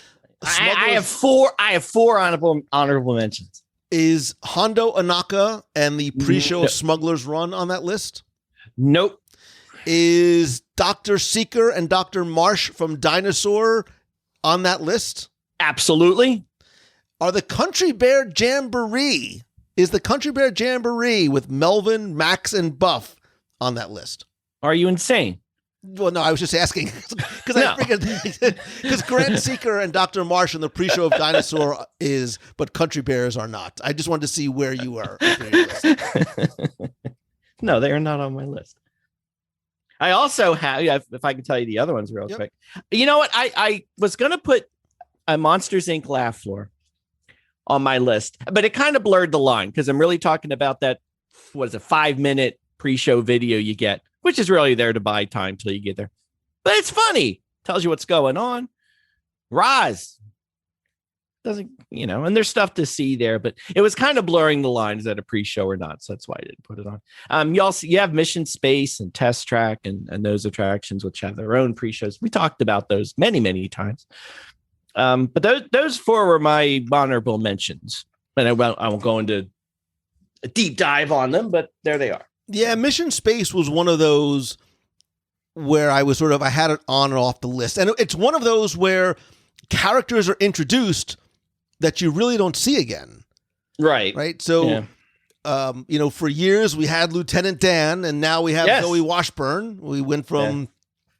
I have four honorable mentions. Is Hondo Anaka and the pre-show of Smuggler's Run on that list? Nope. Is Dr. Seeker and Dr. Marsh from Dinosaur on that list? Absolutely. Are the Country Bear Jamboree? Is the Country Bear Jamboree with Melvin, Max, and Buff on that list? Are you insane? Well, no, I was just asking because I figured because Grant Seeker and Dr. Marsh in the pre-show of Dinosaur is, but Country Bears are not. I just wanted to see where you were. No, they are not on my list. I also have, if I can tell you the other ones real quick. You know what? I was going to put a Monsters Inc. laugh floor, on my list, but it kind of blurred the line because I'm really talking about that, what is it, 5-minute pre-show video you get, which is really there to buy time till you get there. But it's funny. Tells you what's going on. Roz doesn't, and there's stuff to see there, but it was kind of blurring the lines at a pre-show or not. So that's why I didn't put it on. You have Mission Space and Test Track and those attractions, which have their own pre-shows. We talked about those many, many times. But those 4 were my honorable mentions. And I won't go into a deep dive on them, but there they are. Yeah, Mission Space was one of those where I had it on and off the list. And it's one of those where characters are introduced that you really don't see again. Right. So, for years we had Lieutenant Dan, and now we have Zoe Washburn. We went from,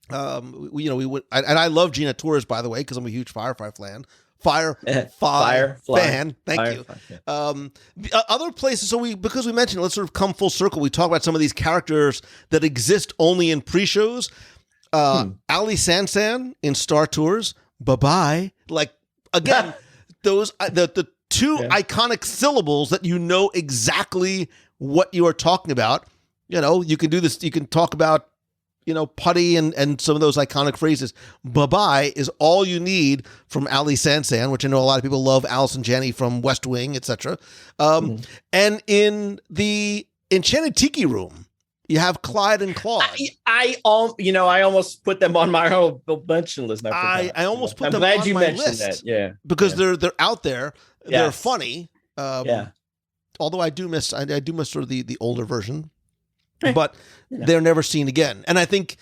and I love Gina Torres, by the way, because I'm a huge Firefly fan. Fan. Thank you. The other places. So because we mentioned, let's sort of come full circle. We talk about some of these characters that exist only in pre-shows. Ali Sansan in Star Tours. Bye-bye. Like, again, those the 2 iconic syllables that exactly what you are talking about. You can do this. You can talk about putty and some of those iconic phrases. Bye-bye is all you need from Ali Sansan, which I know a lot of people love. Allison Janney from West Wing, etc. And in the Enchanted Tiki Room, you have Clyde and Claude. I almost put them on my own mention list. I almost put I'm them glad on you my mentioned list. that. Yeah, because they're out there. They're funny. Although I do miss sort of the older version. But they're never seen again. And I think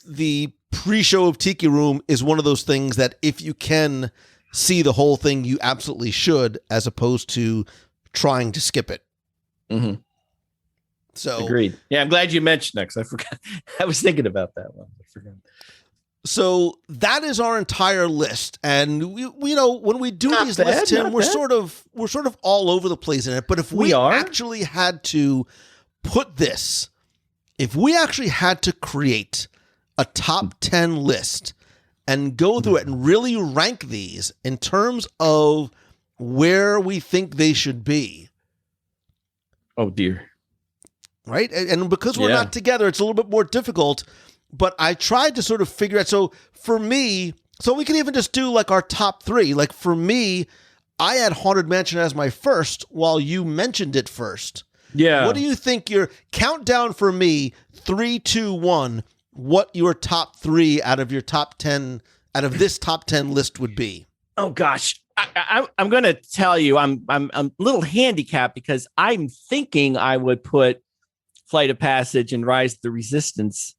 the pre-show of Tiki Room is one of those things that if you can see the whole thing, you absolutely should, as opposed to trying to skip it. Mm-hmm. So agreed. Yeah, I'm glad you mentioned that, 'cause I forgot. I was thinking about that one. I forgot. So that is our entire list, and we when we do these lists, Tim, we're sort of all over the place in it. But if we actually had to put this, if we actually had to create a top 10 list and go through it and really rank these in terms of where we think they should be. Oh dear. Right? And because we're not together, it's a little bit more difficult, but I tried to sort of figure out. So for me, so we can even just do like our top 3. Like for me, I had Haunted Mansion as my first while you mentioned it first. Yeah. What do you think your countdown for me, 3, 2, 1, what your top 3 out of your top 10, out of this top 10 list would be? Oh gosh. I'm going to tell you, I'm a little handicapped because I'm thinking I would put Flight of Passage and Rise of the Resistance,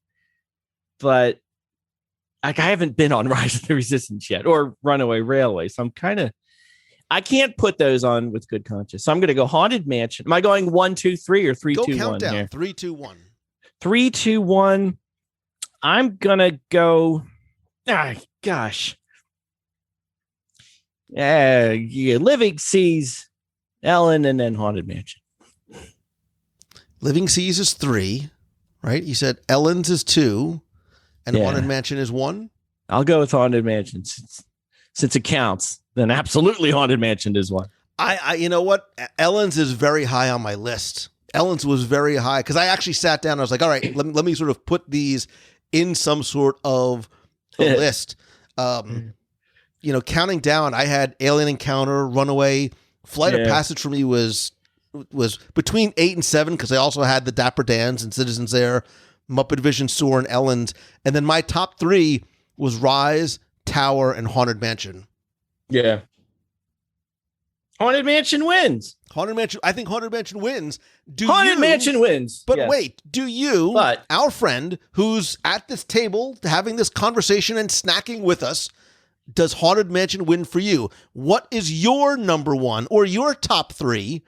but like I haven't been on Rise of the Resistance yet, or Runaway Railway, so I can't put those on with good conscience. So I'm going to go Haunted Mansion. Am I going 1, 2, 3 or 3, 2, 1? Go countdown. Here? 3, 2, 1. 3, 2, 1. I'm going to go. Gosh. Living Seas, Ellen, and then Haunted Mansion. Living Seas is 3, right? You said Ellen's is 2, and Haunted Mansion is 1? I'll go with Haunted Mansion since it counts. Then absolutely Haunted Mansion is 1. I you know what? Ellen's is very high on my list. Ellen's was very high because I actually sat down and I was like, all right, let me sort of put these in some sort of a list. Counting down, I had Alien Encounter, Runaway, Flight of Passage for me was between 8 and 7 because I also had the Dapper Dans and Citizens there, Muppet Vision, Sewer, and Ellen's. And then my top 3 was Rise, Tower, and Haunted Mansion. Yeah. Haunted Mansion wins. I think Haunted Mansion wins. Mansion wins. But wait, do you, our friend who's at this table having this conversation and snacking with us, does Haunted Mansion win for you? What is your number 1 or your top 3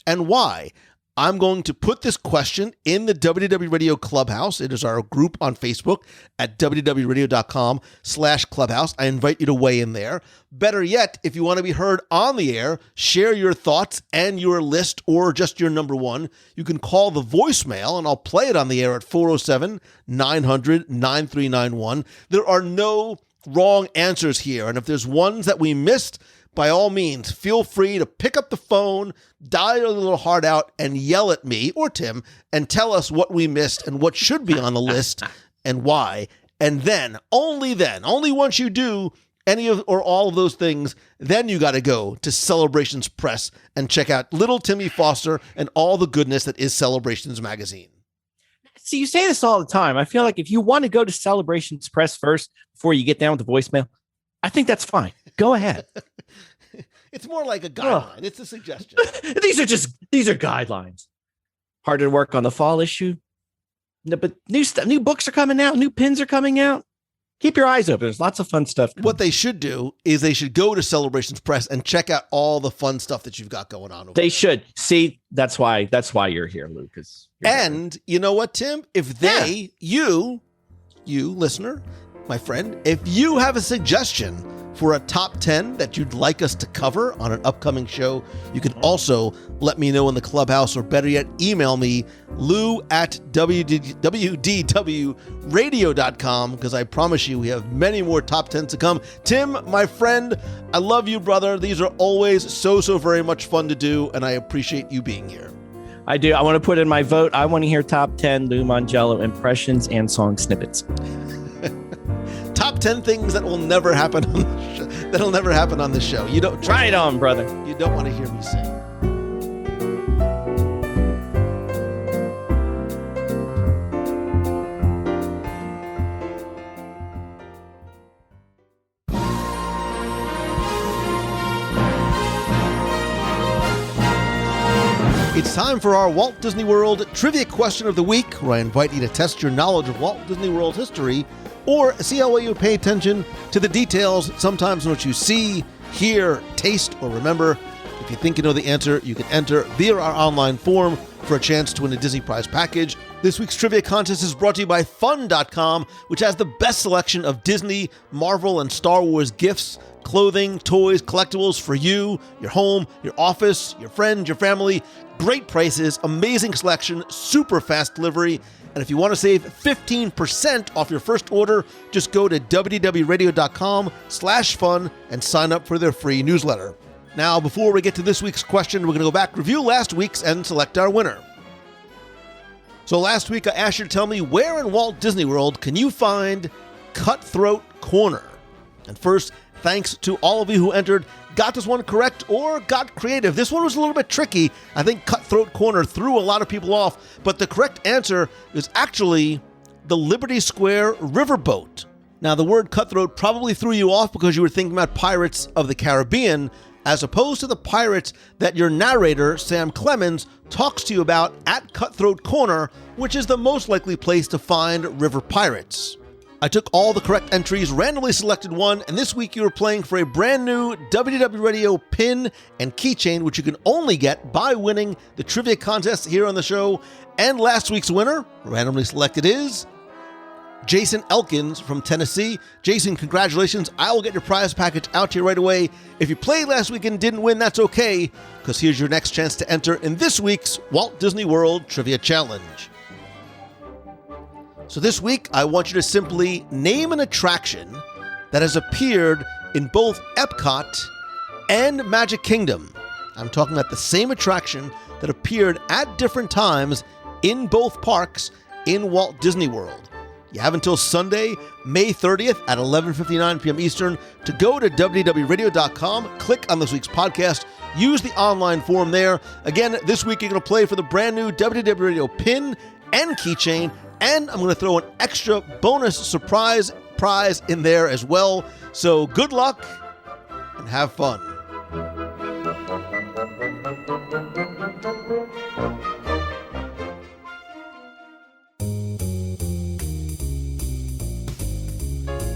and why? I'm going to put this question in the WDW Radio Clubhouse. It is our group on Facebook at www.radio.com/clubhouse. I invite you to weigh in there. Better yet, if you want to be heard on the air, share your thoughts and your list or just your number 1. You can call the voicemail and I'll play it on the air at 407-900-9391. There are no wrong answers here. And if there's ones that we missed, by all means, feel free to pick up the phone, dial your little heart out, and yell at me or Tim and tell us what we missed and what should be on the list and why. And then, only once you do any of or all of those things, then you got to go to Celebrations Press and check out Little Timmy Foster and all the goodness that is Celebrations Magazine. See, you say this all the time. I feel like if you want to go to Celebrations Press first before you get down with the voicemail, I think that's fine. Go ahead. It's more like a guideline. It's a suggestion. These are guidelines. Harder to work on the fall issue. No, but new books are coming out. New pins are coming out. Keep your eyes open. There's lots of fun stuff coming. What they should do is they should go to Celebrations Press and check out all the fun stuff that you've got going on. They should. See, that's why you're here, Lucas. And you know what, Tim? If you listener, my friend, if you have a suggestion for a top 10 that you'd like us to cover on an upcoming show, you can also let me know in the clubhouse, or better yet, email me, lou@wdwradio.com, because I promise you we have many more top 10s to come. Tim, my friend, I love you, brother. These are always so very much fun to do, and I appreciate you being here. I do. I want to put in my vote. I want to hear top 10 Lou Mongello impressions and song snippets. Top 10 things that will never happen on the show. That'll never happen on the show. You don't try it on, brother. You don't want to hear me sing. It's time for our Walt Disney World Trivia Question of the Week, where I invite you to test your knowledge of Walt Disney World history, or see how well you pay attention to the details, sometimes in what you see, hear, taste, or remember. If you think you know the answer, you can enter via our online form for a chance to win a Disney Prize package. This week's trivia contest is brought to you by Fun.com, which has the best selection of Disney, Marvel, and Star Wars gifts, clothing, toys, collectibles for you, your home, your office, your friends, your family. Great prices, amazing selection, super fast delivery. And if you want to save 15% off your first order, just go to wdwradio.com/fun and sign up for their free newsletter. Now, before we get to this week's question, we're going to go back, review last week's, and select our winner. So last week, I asked you to tell me where in Walt Disney World can you find Cutthroat Corner. And first, thanks to all of you who entered, got this one correct, or got creative. This one was a little bit tricky. I think Cutthroat Corner threw a lot of people off, but the correct answer is actually the Liberty Square Riverboat. Now, the word cutthroat probably threw you off because you were thinking about Pirates of the Caribbean, as opposed to the pirates that your narrator, Sam Clemens, talks to you about at Cutthroat Corner, which is the most likely place to find river pirates. I took all the correct entries, randomly selected one, and this week you are playing for a brand new WDW Radio pin and keychain, which you can only get by winning the trivia contest here on the show. And last week's winner, randomly selected, is Jason Elkins from Tennessee. Jason, congratulations. I will get your prize package out to you right away. If you played last week and didn't win, that's okay, because here's your next chance to enter in this week's Walt Disney World Trivia Challenge. So this week, I want you to simply name an attraction that has appeared in both Epcot and Magic Kingdom. I'm talking about the same attraction that appeared at different times in both parks in Walt Disney World. You have until Sunday, May 30th at 11:59 p.m. Eastern to go to WDWRadio.com, click on this week's podcast, use the online form there. Again, this week you're going to play for the brand new WDW Radio pin and keychain, and I'm going to throw an extra bonus surprise prize in there as well. So good luck and have fun.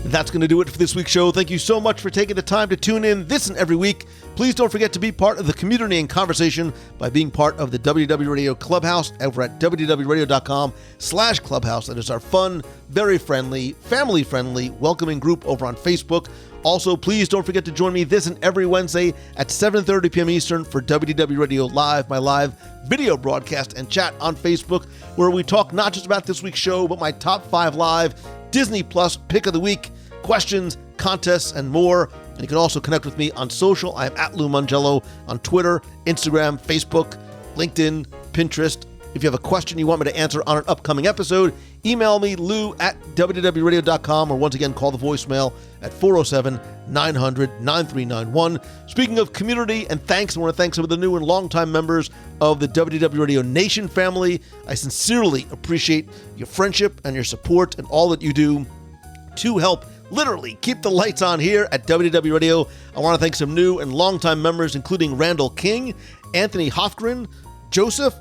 That's going to do it for this week's show. Thank you so much for taking the time to tune in this and every week. Please don't forget to be part of the community and conversation by being part of the WDW Radio Clubhouse over at wdwradio.com/clubhouse. That is our fun, very friendly, family-friendly, welcoming group over on Facebook. Also, please don't forget to join me this and every Wednesday at 7:30 p.m. Eastern for WDW Radio Live, my live video broadcast and chat on Facebook, where we talk not just about this week's show, but my top 5 live Disney Plus pick of the week, questions, contests, and more, And you can also connect with me on social. I am at Lou Mongello on Twitter, Instagram, Facebook, LinkedIn, Pinterest. If you have a question you want me to answer on an upcoming episode, email me, lou@wdwradio.com, or once again, call the voicemail at 407-900-9391. Speaking of community and thanks, I want to thank some of the new and longtime members of the WDW Radio Nation family. I sincerely appreciate your friendship and your support and all that you do to help literally keep the lights on here at WDW Radio. I want to thank some new and longtime members, including Randall King, Anthony Hofgren, Joseph,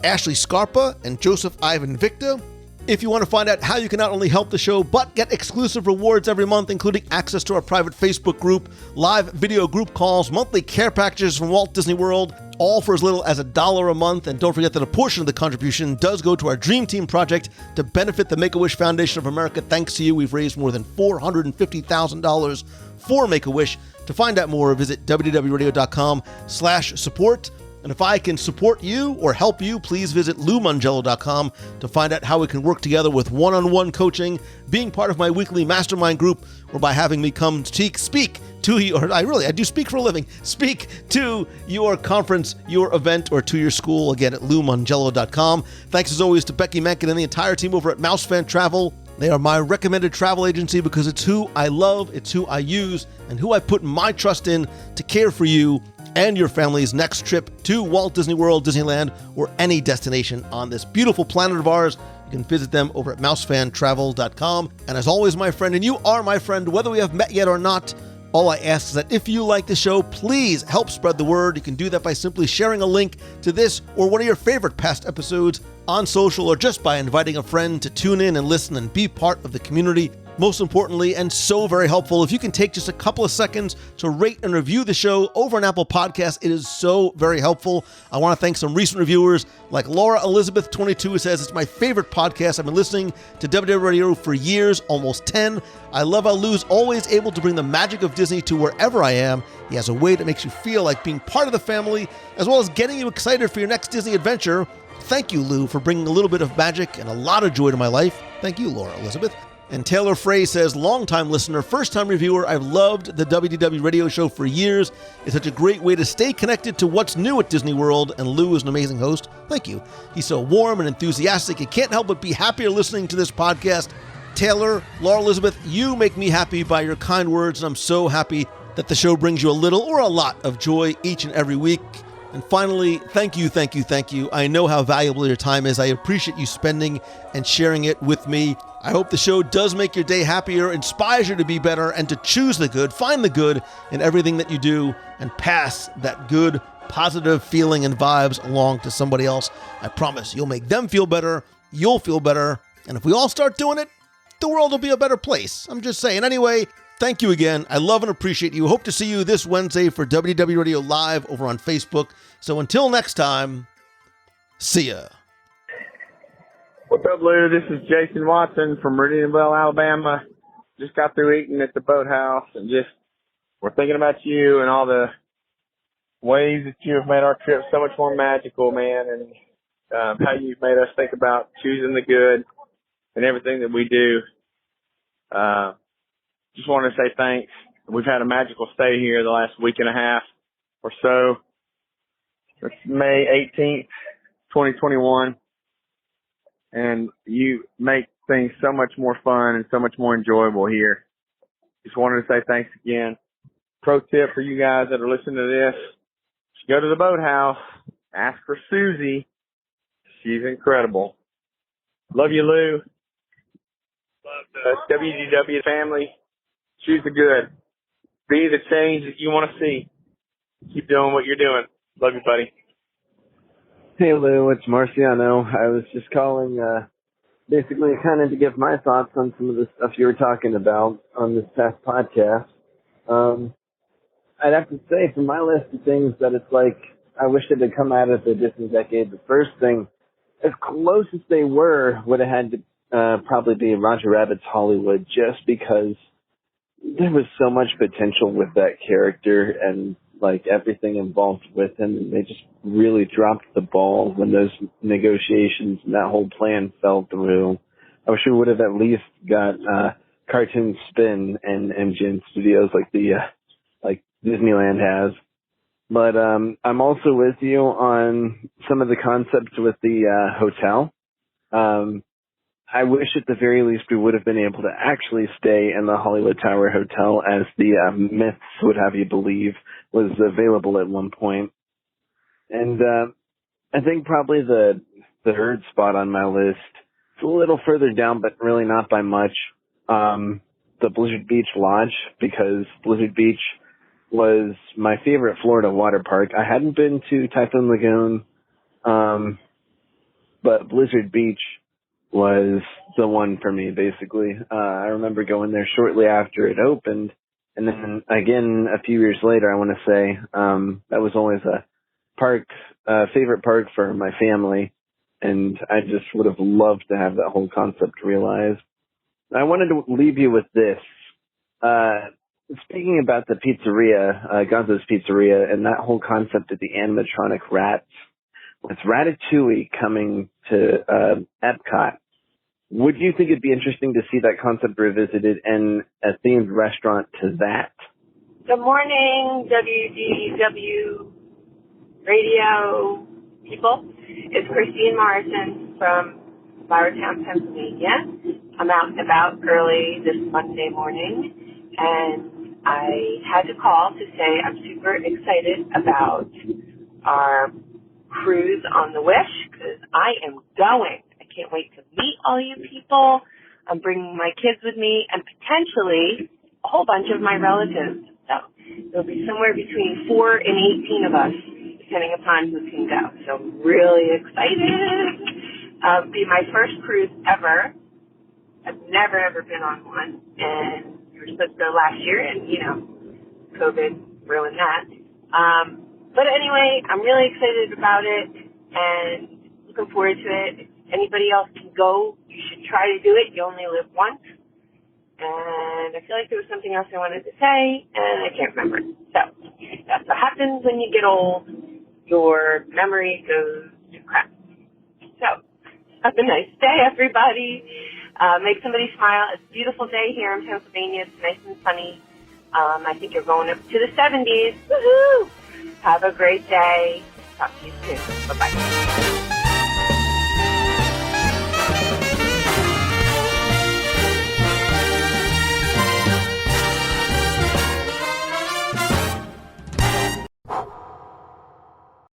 Ashley Scarpa, and Joseph Ivan Victor. If you want to find out how you can not only help the show, but get exclusive rewards every month, including access to our private Facebook group, live video group calls, monthly care packages from Walt Disney World, all for as little as $1 a month. And don't forget that a portion of the contribution does go to our Dream Team project to benefit the Make-A-Wish Foundation of America. Thanks to you, we've raised more than $450,000 for Make-A-Wish. To find out more, visit wdwradio.com/support. And if I can support you or help you, please visit LouMongello.com to find out how we can work together with one-on-one coaching, being part of my weekly mastermind group, or by having me come speak to you, or I do speak for a living, speak to your conference, your event, or to your school, again at LouMongello.com. Thanks as always to Becky Mencken and the entire team over at Mousefan Travel. They are my recommended travel agency because it's who I love, it's who I use, and who I put my trust in to care for you and your family's next trip to Walt Disney World, Disneyland, or any destination on this beautiful planet of ours. You can visit them over at mousefantravel.com. And as always, my friend, and you are my friend, whether we have met yet or not, all I ask is that if you like the show, please help spread the word. You can do that by simply sharing a link to this or one of your favorite past episodes on social, or just by inviting a friend to tune in and listen and be part of the community. Most importantly, and so very helpful, if you can take just a couple of seconds to rate and review the show over on Apple Podcasts, it is so very helpful. I want to thank some recent reviewers like Laura Elizabeth 22, who says, "It's my favorite podcast. I've been listening to WDW Radio for years, almost 10. I love how Lou's always able to bring the magic of Disney to wherever I am. He has a way that makes you feel like being part of the family, as well as getting you excited for your next Disney adventure. Thank you, Lou, for bringing a little bit of magic and a lot of joy to my life." Thank you, Laura Elizabeth. And Taylor Frey says, "Longtime listener, first-time reviewer. I've loved the WDW Radio show for years. It's such a great way to stay connected to what's new at Disney World, and Lou is an amazing host." Thank you. He's so warm and enthusiastic. You can't help but be happier listening to this podcast. Taylor, Laura Elizabeth, you make me happy by your kind words, and I'm so happy that the show brings you a little or a lot of joy each and every week. And finally, thank you. I know how valuable your time is. I appreciate you spending and sharing it with me. I hope the show does make your day happier, inspires you to be better, and to choose the good, find the good in everything that you do, and pass that good, positive feeling and vibes along to somebody else. I promise you'll make them feel better, you'll feel better, and if we all start doing it, the world will be a better place. I'm just saying. Anyway, thank you again. I love and appreciate you. Hope to see you this Wednesday for WDW Radio Live over on Facebook. So until next time, see ya. What's up, Lou? This is Jason Watson from Meridianville, Alabama. Just got through eating at the boathouse, and we're thinking about you and all the ways that you have made our trip so much more magical, man, and how you've made us think about choosing the good and everything that we do. Just wanted to say thanks. We've had a magical stay here the last week and a half or so. It's May 18th, 2021. And you make things so much more fun and so much more enjoyable here. Just wanted to say thanks again. Pro tip for you guys that are listening to this: go to the boathouse, ask for Susie. She's incredible. Love you, Lou. Love the WDW family. Choose the good. Be the change that you want to see. Keep doing what you're doing. Love you, buddy. Hey Lou, it's Marciano. I was just calling basically kind of to give my thoughts on some of the stuff you were talking about on this past podcast. I'd have to say from my list of things that it's like I wish it had come out of the Disney decade. The first thing, as close as they were, would have had to probably be Roger Rabbit's Hollywood, just because there was so much potential with that character and like everything involved with him, and they just really dropped the ball when those negotiations and that whole plan fell through. I wish we would have at least got Cartoon Spin and MGM Studios, like the like Disneyland has. But I'm also with you on some of the concepts with the hotel. I wish at the very least we would have been able to actually stay in the Hollywood Tower Hotel, as the myths would have you believe was available at one point. And I think probably the third spot on my list, it's a little further down, but really not by much, the Blizzard Beach Lodge, because Blizzard Beach was my favorite Florida water park. I hadn't been to Typhoon Lagoon, but Blizzard Beach was the one for me, basically. I remember going there shortly after it opened, and then again a few years later, I want to say, that was always a favorite park for my family, and I just would have loved to have that whole concept realized. I wanted to leave you with this. Speaking about the pizzeria, Gonzo's Pizzeria, and that whole concept of the animatronic rats, with Ratatouille coming to Epcot, would you think it'd be interesting to see that concept revisited and a themed restaurant to that? Good morning, WDW Radio people. It's Christine Morrison from Flowertown, Pennsylvania. I'm out and about early this Monday morning, and I had to call to say I'm super excited about our cruise on the Wish, because I am going. I can't wait to meet all you people. I'm bringing my kids with me and potentially a whole bunch of my relatives. So there'll be somewhere between 4 and 18 of us, depending upon who can go. So I'm really excited. It'll be my first cruise ever. I've never, ever been on one. And we were supposed to go last year, and, COVID ruined that. But anyway, I'm really excited about it and looking forward to it. If anybody else can go, you should try to do it. You only live once. And I feel like there was something else I wanted to say, and I can't remember. So that's what happens when you get old. Your memory goes to crap. So have a nice day, everybody. Make somebody smile. It's a beautiful day here in Pennsylvania. It's nice and sunny. I think you're going up to the 70s. Woohoo! Have a great day. Talk to you soon. Bye-bye.